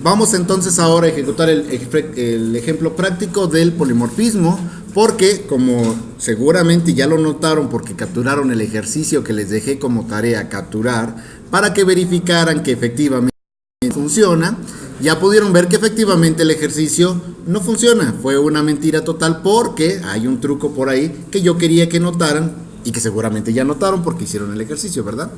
Vamos entonces ahora a ejecutar el ejemplo práctico del polimorfismo, porque como seguramente ya lo notaron porque capturaron el ejercicio que les dejé como tarea capturar para que verificaran que efectivamente funciona, ya pudieron ver que efectivamente el ejercicio no funciona, fue una mentira total porque hay un truco por ahí que yo quería que notaran y que seguramente ya notaron porque hicieron el ejercicio, ¿verdad?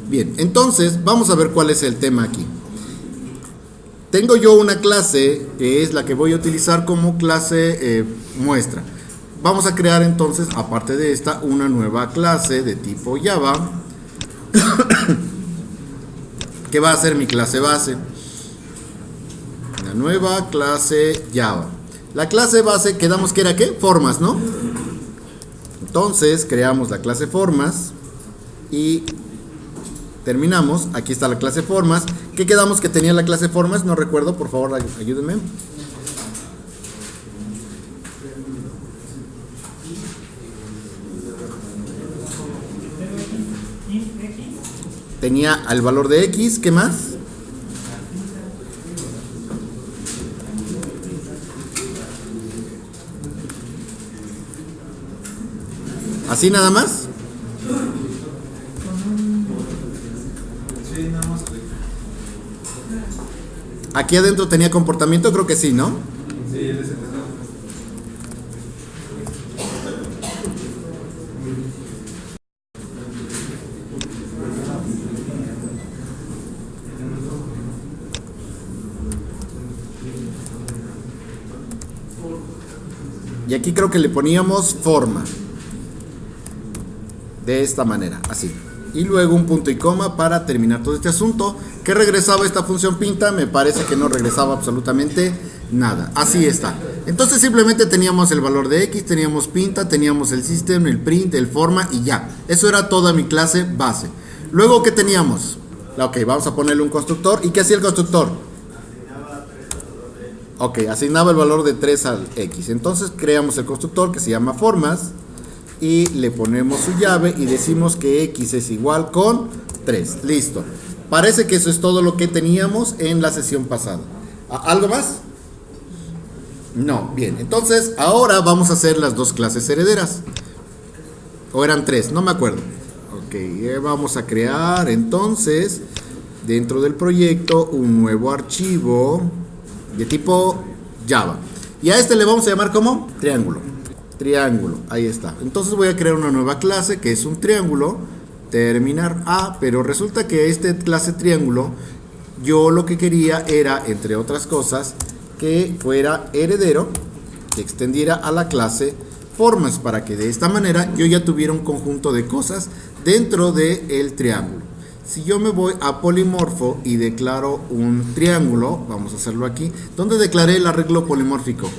Bien, entonces vamos a ver cuál es el tema aquí. Tengo yo una clase que es la que voy a utilizar como clase muestra. Vamos a crear entonces, aparte de esta, una nueva clase de tipo Java que va a ser mi clase base. Una nueva clase Java. La clase base quedamos que era ¿qué? Formas, ¿no? Entonces creamos la clase formas y terminamos. Aquí está la clase formas. ¿Qué quedamos que tenía la clase formas? No recuerdo, por favor, ayúdenme. Tenía el valor de X, ¿qué más? ¿Así nada más? Aquí adentro tenía comportamiento, creo que sí, ¿no? Sí, y aquí creo que le poníamos forma. De esta manera, así. Y luego un punto y coma para terminar todo este asunto. ¿Qué regresaba esta función pinta? Me parece que no regresaba absolutamente nada. Así está. Entonces simplemente teníamos el valor de X, teníamos pinta, teníamos el system, el print, el forma y ya. Eso era toda mi clase base. Luego, ¿qué teníamos? Ok, vamos a ponerle un constructor. ¿Y qué hacía el constructor? Ok, asignaba el valor de 3 al X. Entonces creamos el constructor que se llama formas. Y le ponemos su llave y decimos que X es igual con 3. Listo. Parece que eso es todo lo que teníamos en la sesión pasada. ¿Algo más? No. Bien. Entonces, ahora vamos a hacer las dos clases herederas. ¿O eran 3? No me acuerdo. Ok. Vamos a crear entonces dentro del proyecto un nuevo archivo de tipo Java. Y a este le vamos a llamar como triángulo. Triángulo, ahí está. Entonces voy a crear una nueva clase que es un triángulo, terminar A, pero resulta que esta clase triángulo, yo lo que quería era, entre otras cosas, que fuera heredero, que extendiera a la clase formas, para que de esta manera yo ya tuviera un conjunto de cosas dentro del triángulo. Si yo me voy a polimorfo y declaro un triángulo, vamos a hacerlo aquí, ¿dónde declaré el arreglo polimórfico?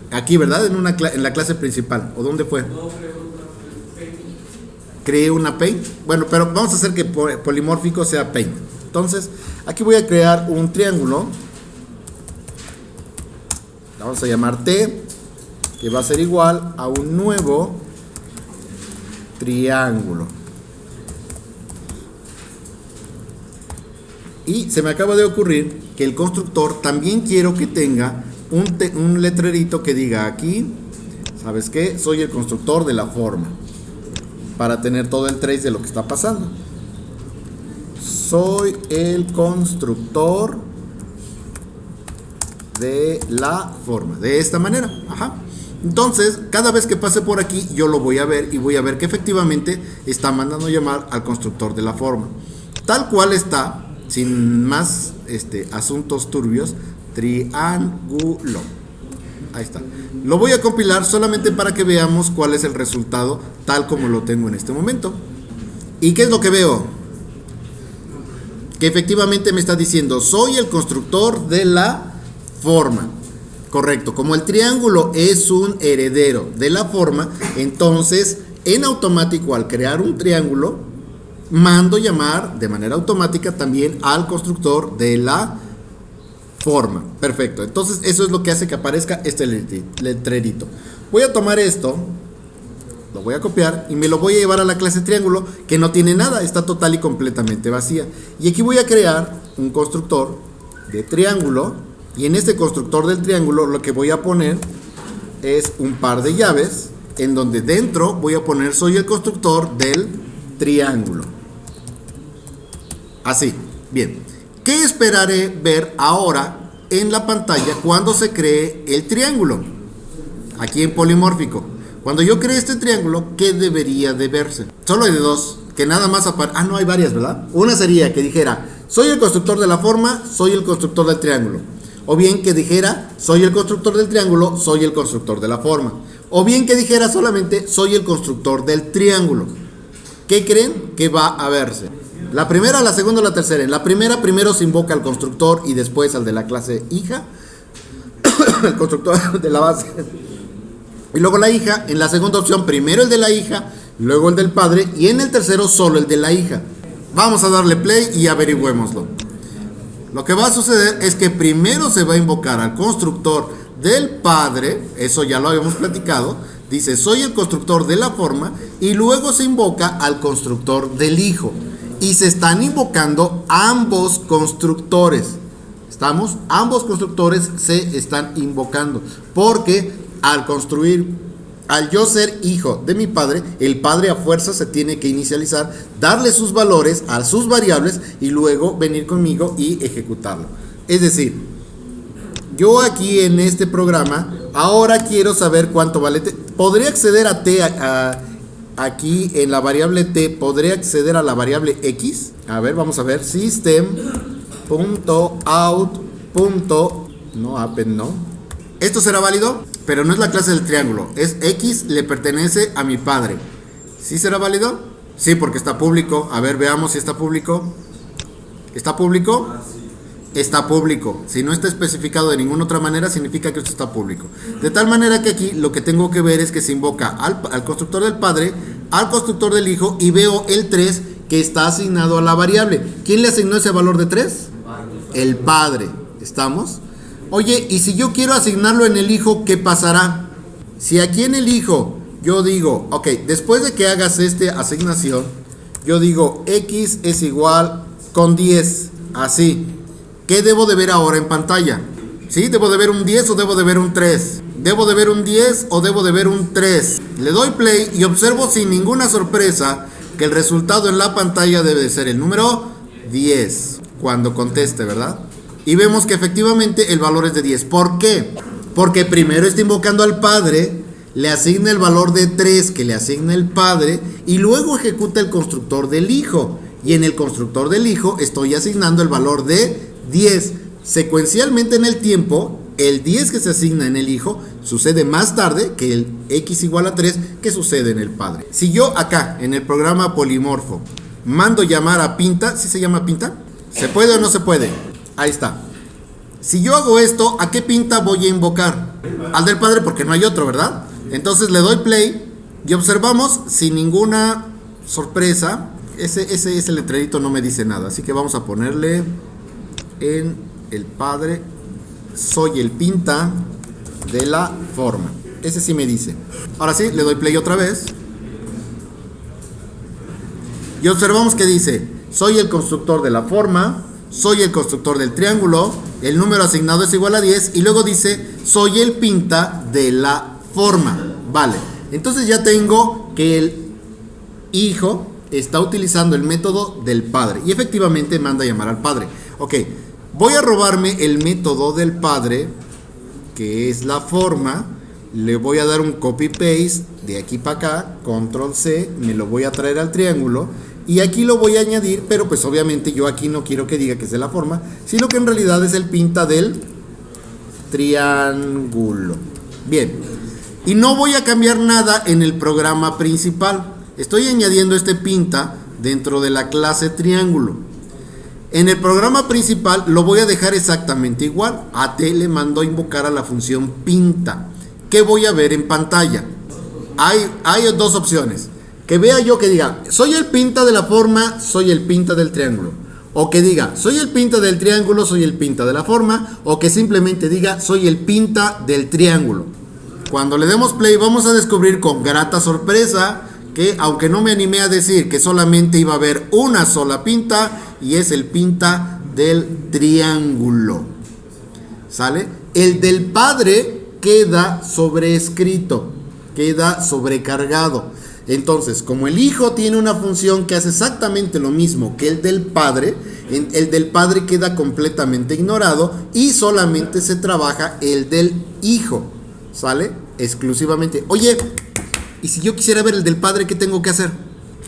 Aquí, ¿verdad? En la clase principal. ¿O dónde fue? Creé una paint. Bueno, pero vamos a hacer que polimórfico sea paint. Entonces, aquí voy a crear un triángulo. Vamos a llamar T, que va a ser igual a un nuevo triángulo. Y se me acaba de ocurrir que el constructor también quiero que tenga un letrerito que diga aquí, ¿sabes qué? Soy el constructor de la forma, para tener todo el trace de lo que está pasando. Soy el constructor de la forma, de esta manera. Ajá. Entonces, cada vez que pase por aquí, yo lo voy a ver y voy a ver que efectivamente está mandando llamar al constructor de la forma. Tal cual está, sin más asuntos turbios, triángulo. Ahí está. Lo voy a compilar solamente para que veamos cuál es el resultado tal como lo tengo en este momento. ¿Y qué es lo que veo? Que efectivamente me está diciendo soy el constructor de la forma. Correcto. Como el triángulo es un heredero de la forma, entonces en automático al crear un triángulo mando llamar de manera automática también al constructor de la forma. Perfecto. Entonces eso es lo que hace que aparezca este letrerito. Voy a tomar esto lo voy a copiar y me lo voy a llevar a la clase triángulo, que no tiene nada, está total y completamente vacía. Y aquí voy a crear un constructor de triángulo, y en este constructor del triángulo lo que voy a poner es un par de llaves, en donde dentro voy a poner soy el constructor del triángulo. Así, bien. ¿Qué esperaré ver ahora en la pantalla cuando se cree el triángulo? Aquí en polimórfico. Cuando yo cree este triángulo, ¿qué debería de verse? Solo hay de dos, que nada más aparece. No hay varias, ¿verdad? Una sería que dijera, soy el constructor de la forma, soy el constructor del triángulo. O bien que dijera, soy el constructor del triángulo, soy el constructor de la forma. O bien que dijera solamente, soy el constructor del triángulo. ¿Qué creen que va a verse? La primera, la segunda o la tercera. En la primera, primero se invoca al constructor y después al de la clase hija. El constructor de la base. Y luego la hija. En la segunda opción, primero el de la hija, luego el del padre. Y en el tercero, solo el de la hija. Vamos a darle play y averigüémoslo. Lo que va a suceder es que primero se va a invocar al constructor del padre. Eso ya lo habíamos platicado. Dice, soy el constructor de la forma. Y luego se invoca al constructor del hijo. Y se están invocando ambos constructores. ¿Estamos? Ambos constructores se están invocando. Porque al construir, al yo ser hijo de mi padre, el padre a fuerza se tiene que inicializar, darle sus valores a sus variables y luego venir conmigo y ejecutarlo. Es decir, yo aquí en este programa, ahora quiero saber cuánto vale T. Podría acceder a T aquí en la variable T, podría acceder a la variable X. A ver, vamos a ver. System.out. No, append no. ¿Esto será válido? Pero no es la clase del triángulo. Es X, le pertenece a mi padre. ¿Sí será válido? Sí, porque está público. A ver, veamos si está público. ¿Está público? Está público. Si no está especificado de ninguna otra manera, significa que esto está público. De tal manera que aquí lo que tengo que ver es que se invoca al constructor del padre, al constructor del hijo, y veo el 3 que está asignado a la variable. ¿Quién le asignó ese valor de 3? El padre. ¿Estamos? Oye, y si yo quiero asignarlo en el hijo, ¿qué pasará? Si aquí en el hijo yo digo, ok, después de que hagas esta asignación, yo digo X es igual con 10, así. ¿Qué debo de ver ahora en pantalla? ¿Sí? ¿Debo de ver un 10 o debo de ver un 3? ¿Debo de ver un 10 o debo de ver un 3? Le doy play y observo sin ninguna sorpresa que el resultado en la pantalla debe de ser el número 10 cuando conteste, ¿verdad? Y vemos que efectivamente el valor es de 10. ¿Por qué? Porque primero está invocando al padre, le asigna el valor de 3 que le asigna el padre y luego ejecuta el constructor del hijo. Y en el constructor del hijo estoy asignando el valor de 10. Secuencialmente en el tiempo, el 10 que se asigna en el hijo sucede más tarde que el X igual a 3 que sucede en el padre. Si yo acá en el programa polimorfo mando llamar a Pinta, ¿sí se llama Pinta? ¿Se puede o no se puede? Ahí está. Si yo hago esto, ¿a qué Pinta voy a invocar? Al del padre, porque no hay otro, ¿verdad? Entonces le doy play y observamos sin ninguna sorpresa. Ese letrerito no me dice nada, así que vamos a ponerle en el padre, soy el Pinta de la forma. Ese sí me dice. Ahora sí, le doy play otra vez. Y observamos que dice, soy el constructor de la forma, soy el constructor del triángulo, el número asignado es igual a 10 y luego dice, soy el Pinta de la forma. Vale, entonces ya tengo que el hijo está utilizando el método del padre y efectivamente manda a llamar al padre. Ok, voy a robarme el método del padre, que es la forma, le voy a dar un copy paste de aquí para acá, control C, me lo voy a traer al triángulo y aquí lo voy a añadir, pero pues obviamente yo aquí no quiero que diga que es de la forma, sino que en realidad es el Pinta del triángulo. Bien, y no voy a cambiar nada en el programa principal. Estoy añadiendo este Pinta dentro de la clase triángulo. En el programa principal lo voy a dejar exactamente igual. A T le mando a invocar a la función Pinta. ¿Qué voy a ver en pantalla? Hay dos opciones. Que vea yo que diga, soy el Pinta de la forma, soy el Pinta del triángulo. O que diga, soy el Pinta del triángulo, soy el Pinta de la forma. O que simplemente diga, soy el Pinta del triángulo. Cuando le demos play vamos a descubrir con grata sorpresa que, aunque no me animé a decir que solamente iba a haber una sola pinta, y es el pinta del triángulo, ¿sale? El del padre queda sobreescrito, queda sobrecargado. Entonces, como el hijo tiene una función que hace exactamente lo mismo que el del padre queda completamente ignorado y solamente se trabaja el del hijo, ¿sale? Exclusivamente. Oye, ¿y si yo quisiera ver el del padre, qué tengo que hacer?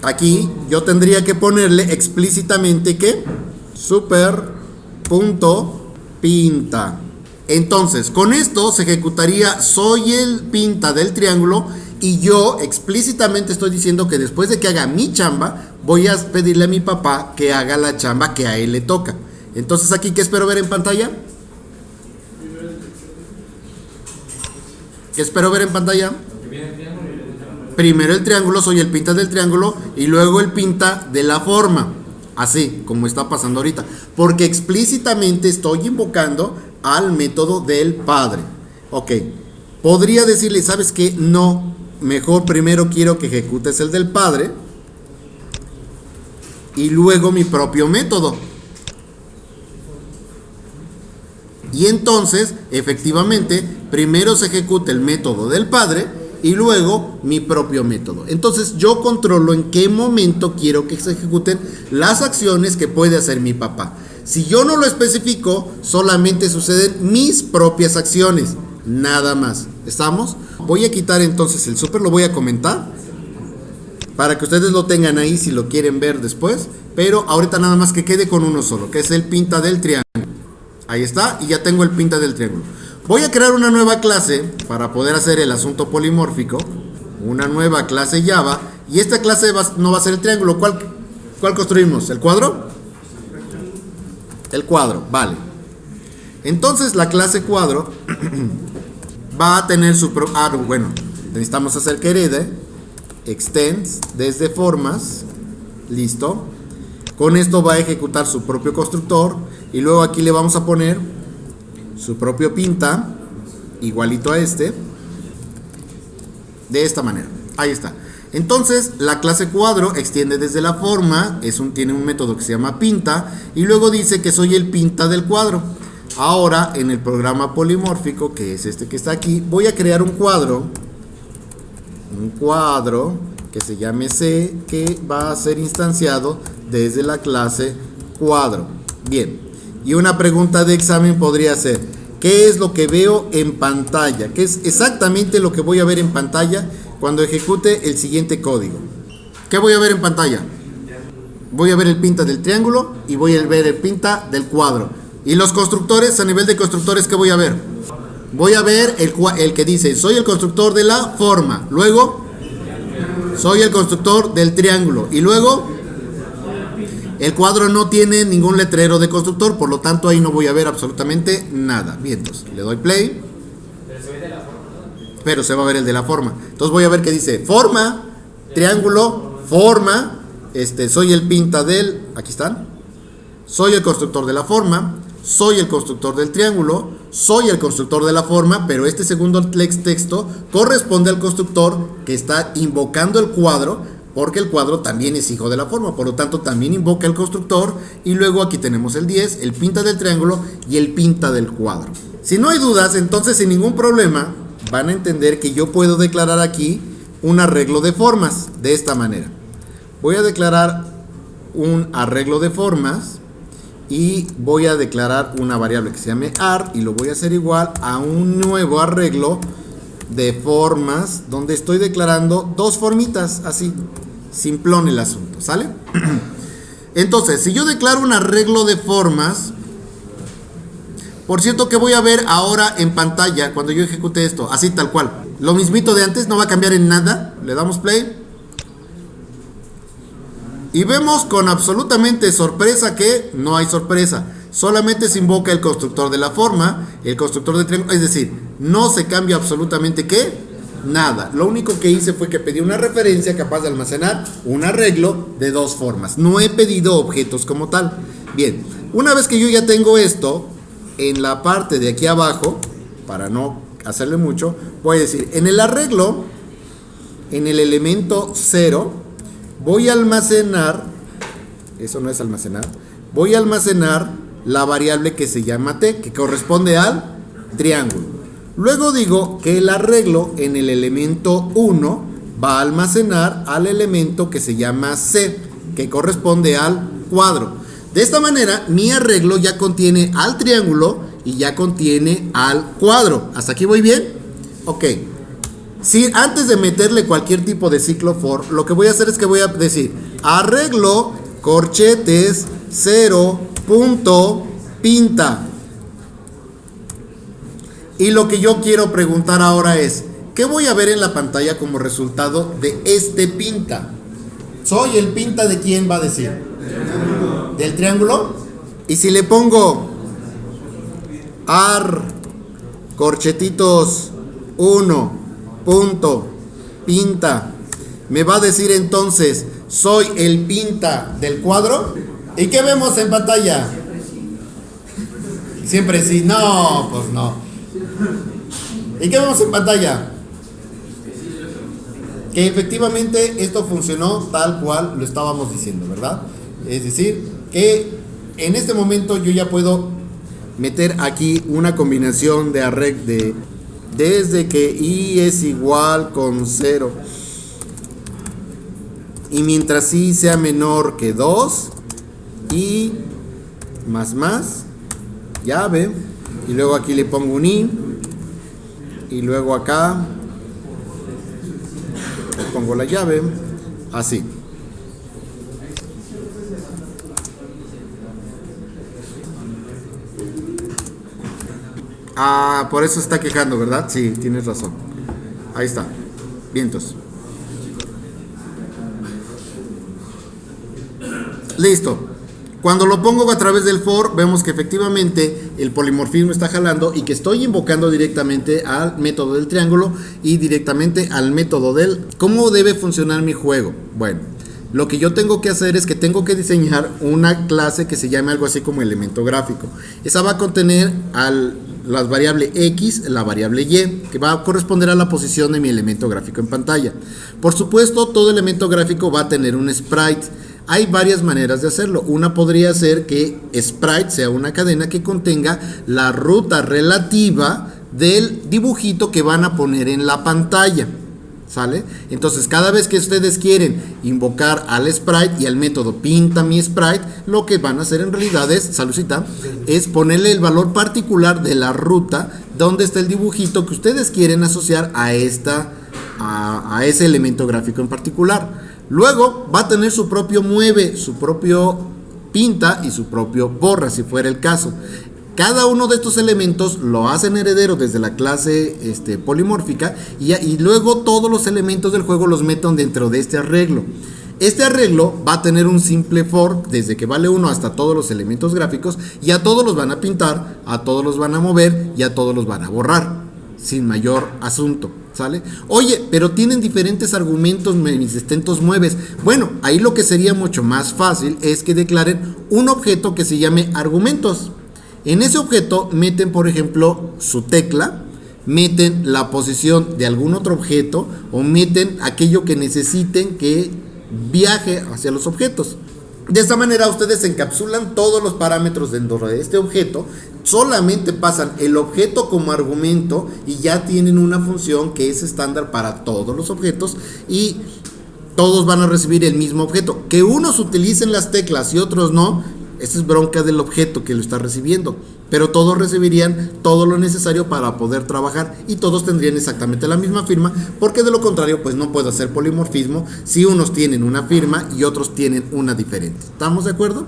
Aquí yo tendría que ponerle explícitamente que super.pinta. Entonces, con esto se ejecutaría soy el pinta del triángulo, y yo explícitamente estoy diciendo que después de que haga mi chamba, voy a pedirle a mi papá que haga la chamba que a él le toca. Entonces, aquí, ¿qué espero ver en pantalla? ¿Qué espero ver en pantalla? Primero el triángulo, soy el pinta del triángulo, y luego el pinta de la forma. Así, como está pasando ahorita. Porque explícitamente estoy invocando al método del padre. Ok. Podría decirle, ¿sabes qué? No. Mejor primero quiero que ejecutes el del padre y luego mi propio método. Y entonces, efectivamente, primero se ejecuta el método del padre y luego mi propio método. Entonces yo controlo en qué momento quiero que se ejecuten las acciones que puede hacer mi papá. Si yo no lo especifico, solamente suceden mis propias acciones, nada más. ¿Estamos? Voy a quitar entonces el super, lo voy a comentar para que ustedes lo tengan ahí si lo quieren ver después, pero ahorita nada más que quede con uno solo, que es el pinta del triángulo. Ahí está, y ya tengo el pinta del triángulo. Voy a crear una nueva clase para poder hacer el asunto polimórfico, una nueva clase Java, y esta clase no va a ser el triángulo. ¿Cuál construimos? ¿El cuadro? El cuadro, vale. Entonces la clase cuadro va a tener su bueno, necesitamos hacer que herede, extends desde formas, listo. Con esto va a ejecutar su propio constructor, y luego aquí le vamos a poner su propio pinta, igualito a este, de esta manera. Ahí está. Entonces la clase cuadro extiende desde la forma, tiene un método que se llama pinta, y luego dice que soy el pinta del cuadro. Ahora en el programa polimórfico, que es este que está aquí, voy a crear un cuadro que se llame C, que va a ser instanciado desde la clase cuadro. Bien, y una pregunta de examen podría ser: ¿qué es lo que veo en pantalla? ¿Qué es exactamente lo que voy a ver en pantalla cuando ejecute el siguiente código? ¿Qué voy a ver en pantalla? Voy a ver el pinta del triángulo y voy a ver el pinta del cuadro. Y los constructores, a nivel de constructores, ¿qué voy a ver? Voy a ver el que dice soy el constructor de la forma, luego soy el constructor del triángulo, y luego el cuadro no tiene ningún letrero de constructor, por lo tanto ahí no voy a ver absolutamente nada. Bien, entonces le doy play, pero se va a ver el de la forma. Entonces voy a ver que dice forma, triángulo, forma, soy el pinta del, aquí están, soy el constructor de la forma, soy el constructor del triángulo, soy el constructor de la forma, pero este segundo texto corresponde al constructor que está invocando el cuadro, porque el cuadro también es hijo de la forma, por lo tanto también invoca el constructor. Y luego aquí tenemos el 10, el pinta del triángulo y el pinta del cuadro. Si no hay dudas, entonces sin ningún problema van a entender que yo puedo declarar aquí un arreglo de formas de esta manera. Voy a declarar un arreglo de formas y voy a declarar una variable que se llame AR, y lo voy a hacer igual a un nuevo arreglo de formas donde estoy declarando dos formitas, así, simplón el asunto, ¿sale? Entonces, si yo declaro un arreglo de formas, por cierto, que voy a ver ahora en pantalla cuando yo ejecute esto, así tal cual, lo mismito de antes, no va a cambiar en nada. Le damos play y vemos con absolutamente sorpresa que no hay sorpresa. Solamente se invoca el constructor de la forma, el constructor de triángulo, es decir, no se cambia absolutamente ¿qué? Nada. Lo único que hice fue que pedí una referencia capaz de almacenar un arreglo de dos formas. No he pedido objetos como tal. Bien, una vez que yo ya tengo esto, en la parte de aquí abajo, para no hacerle mucho, voy a decir, en el arreglo, en el elemento 0, voy a almacenar, eso no es almacenar, voy a almacenar la variable que se llama t, que corresponde al triángulo. Luego digo que el arreglo en el elemento 1 va a almacenar al elemento que se llama c, que corresponde al cuadro. De esta manera, mi arreglo ya contiene al triángulo y ya contiene al cuadro. ¿Hasta aquí voy bien? Ok. Si antes de meterle cualquier tipo de ciclo for, lo que voy a hacer es que voy a decir arreglo corchetes 0 punto pinta. Y lo que yo quiero preguntar ahora es, ¿qué voy a ver en la pantalla como resultado de este pinta? ¿Soy el pinta de quién va a decir? ¿Del triángulo? Y si le pongo corchetitos 1 punto pinta, me va a decir entonces, ¿soy el pinta del cuadro? ¿Y qué vemos en pantalla? Siempre sí. No, pues no. ¿Y qué vemos en pantalla? Que efectivamente esto funcionó tal cual lo estábamos diciendo, ¿verdad? Es decir, que en este momento yo ya puedo meter aquí una combinación de arreglo desde que i es igual con 0 y mientras i sea menor que 2 y más llave, y luego aquí le pongo un i y luego acá le pongo la llave, así. Ah, por eso está quejando, ¿verdad? Sí, tienes razón. Ahí está. Vientos. Listo. Cuando lo pongo a través del for, vemos que efectivamente el polimorfismo está jalando y que estoy invocando directamente al método del triángulo y directamente al método del... ¿Cómo debe funcionar mi juego? Bueno, lo que yo tengo que hacer es que tengo que diseñar una clase que se llame algo así como elemento gráfico. Esa va a contener las variables X, la variable Y, que va a corresponder a la posición de mi elemento gráfico en pantalla. Por supuesto, todo elemento gráfico va a tener un sprite. Hay varias maneras de hacerlo. Una podría ser que sprite sea una cadena que contenga la ruta relativa del dibujito que van a poner en la pantalla. ¿Sale? Entonces, cada vez que ustedes quieren invocar al sprite y al método pinta mi sprite, lo que van a hacer en realidad es, saludcita, es ponerle el valor particular de la ruta donde está el dibujito que ustedes quieren asociar a ese elemento gráfico en particular. Luego va a tener su propio mueve, su propio pinta y su propio borra, si fuera el caso. Cada uno de estos elementos lo hacen heredero desde la clase polimórfica y luego todos los elementos del juego los metan dentro de este arreglo. Este arreglo va a tener un simple for desde que vale 1 hasta todos los elementos gráficos y a todos los van a pintar, a todos los van a mover y a todos los van a borrar, sin mayor asunto. ¿Sale? Oye, pero tienen diferentes argumentos mis distintos mueves. Bueno, ahí lo que sería mucho más fácil es que declaren un objeto que se llame argumentos. En ese objeto meten, por ejemplo, su tecla, meten la posición de algún otro objeto o meten aquello que necesiten que viaje hacia los objetos. De esta manera ustedes encapsulan todos los parámetros dentro de este objeto, solamente pasan el objeto como argumento y ya tienen una función que es estándar para todos los objetos y todos van a recibir el mismo objeto. Que unos utilicen las teclas y otros no, esa es bronca del objeto que lo está recibiendo, pero todos recibirían todo lo necesario para poder trabajar y todos tendrían exactamente la misma firma, porque de lo contrario pues no puedo hacer polimorfismo si unos tienen una firma y otros tienen una diferente. ¿Estamos de acuerdo?